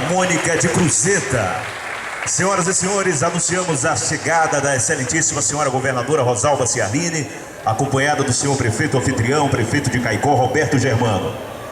Harmônica de Cruzeta. Senhoras e senhores, anunciamos a chegada da excelentíssima senhora governadora Rosalba Ciarline, acompanhada do senhor prefeito anfitrião, prefeito de Caicó, Roberto Germano.